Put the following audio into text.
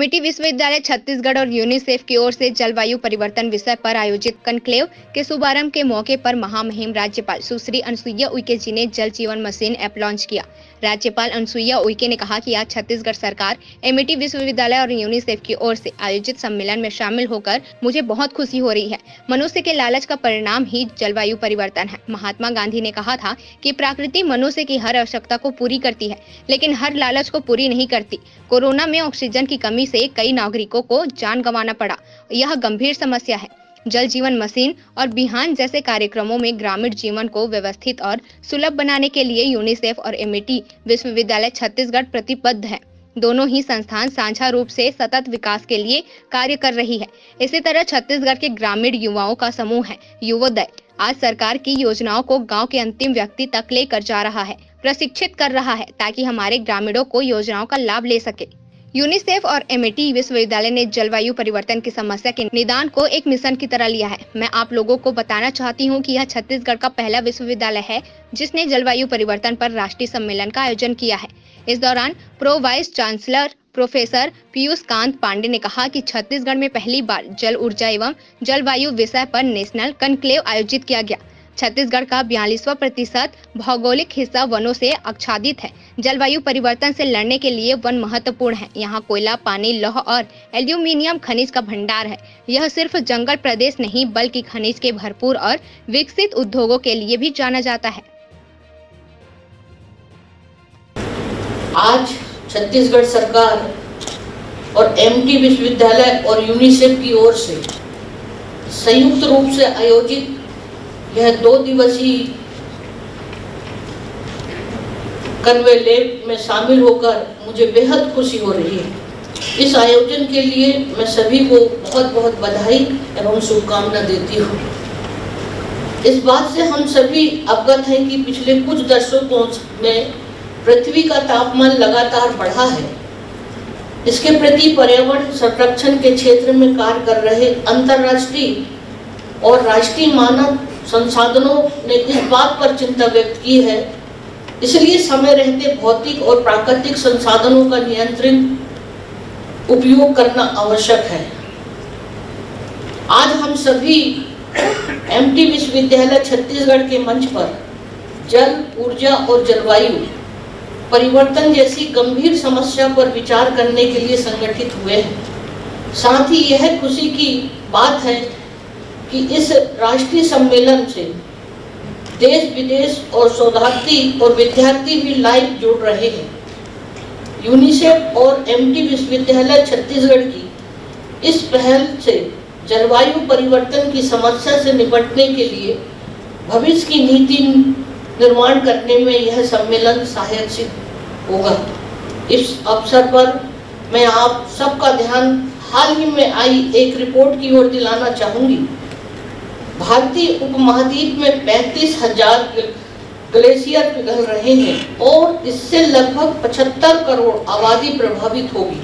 Amity विश्वविद्यालय छत्तीसगढ़ और UNICEF की ओर से जलवायु परिवर्तन विषय पर आयोजित कॉन्क्लेव के शुभारंभ के मौके पर महामहिम राज्यपाल सुश्री अनुसुईया उइके जी ने जल जीवन मिशन ऐप लॉन्च किया। राज्यपाल अनुसुईया उइके ने कहा कि आज छत्तीसगढ़ सरकार, एमिटी विश्वविद्यालय और यूनिसेफ की ओर से आयोजित सम्मेलन में शामिल होकर मुझे बहुत खुशी हो रही है। मनुष्य के लालच का परिणाम ही जलवायु परिवर्तन है। महात्मा गांधी ने कहा था कि प्रकृति मनुष्य की हर आवश्यकता को पूरी करती है, लेकिन हर लालच को पूरी नहीं करती। कोरोना में ऑक्सीजन की कमी से कई नागरिकों को जान गंवाना पड़ा। यह गंभीर समस्या है। जल जीवन मिशन और बिहान जैसे कार्यक्रमों में ग्रामीण जीवन को व्यवस्थित और सुलभ बनाने के लिए यूनिसेफ और एमिटी विश्वविद्यालय छत्तीसगढ़ प्रतिबद्ध है। दोनों ही संस्थान साझा रूप से सतत विकास के लिए कार्य कर रही है। इसी तरह छत्तीसगढ़ के ग्रामीण युवाओं का समूह है युवोदय आज सरकार की योजनाओं को गांव के अंतिम व्यक्ति तक लेकर जा रहा है, प्रशिक्षित कर रहा है ताकि हमारे ग्रामीणों को योजनाओं का लाभ ले सके। यूनिसेफ और एमिटी विश्वविद्यालय ने जलवायु परिवर्तन की समस्या के निदान को एक मिशन की तरह लिया है। मैं आप लोगों को बताना चाहती हूं कि यह छत्तीसगढ़ का पहला विश्वविद्यालय है जिसने जलवायु परिवर्तन पर राष्ट्रीय सम्मेलन का आयोजन किया है। इस दौरान pro vice chancellor professor Piyush Kant Pandey ने कहा कि छत्तीसगढ़ में पहली बार जल ऊर्जा एवं जलवायु विषय पर नेशनल कॉन्क्लेव आयोजित किया गया। छत्तीसगढ़ का 42% भौगोलिक हिस्सा वनों से आच्छादित है। जलवायु परिवर्तन से लड़ने के लिए वन महत्वपूर्ण है। यहाँ कोयला, पानी, लौह और एल्यूमीनियम खनिज का भंडार है। यह सिर्फ जंगल प्रदेश नहीं बल्कि खनिज के भरपूर और विकसित उद्योगों के लिए भी जाना जाता है। आज छत्तीसगढ़ सरकार और एमिटी विश्वविद्यालय और यूनिसेफ की ओर से संयुक्त रूप से आयोजित यह 2 दिवसीय कॉन्क्लेव में शामिल होकर मुझे बेहद खुशी हो रही है। इस आयोजन के लिए मैं सभी को बहुत बहुत बधाई एवं शुभकामना देती हूँ। इस बात से हम सभी अवगत हैं कि पिछले कुछ दशकों में पृथ्वी का तापमान लगातार बढ़ा है। इसके प्रति पर्यावरण संरक्षण के क्षेत्र में कार्य कर रहे अंतर्राष्ट्रीय और राष्ट्रीय मानव संसाधनों ने इस बात पर चिंता व्यक्त की है। इसलिए समय रहते भौतिक और प्राकृतिक संसाधनों का नियंत्रित उपयोग करना आवश्यक है। आज हम सभी एमिटी विश्वविद्यालय छत्तीसगढ़ के मंच पर जल, ऊर्जा और जलवायु परिवर्तन जैसी गंभीर समस्या पर विचार करने के लिए संगठित हुए हैं। साथ ही यह खुशी की बात है कि इस राष्ट्रीय सम्मेलन से देश विदेश और शोधार्थी और विद्यार्थी भी लाइव जुड़ रहे हैं। यूनिसेफ और एमिटी विश्वविद्यालय छत्तीसगढ़ की इस पहल से जलवायु परिवर्तन की समस्या से निपटने के लिए भविष्य की नीति निर्माण करने में यह सम्मेलन सहायक सिद्ध होगा। इस अवसर पर मैं आप सबका ध्यान हाल ही में आई एक रिपोर्ट की ओर दिलाना चाहूंगी। भारतीय उपमहाद्वीप में 35,000 ग्लेशियर पिघल रहे हैं और इससे लगभग 75 करोड़ आबादी प्रभावित होगी।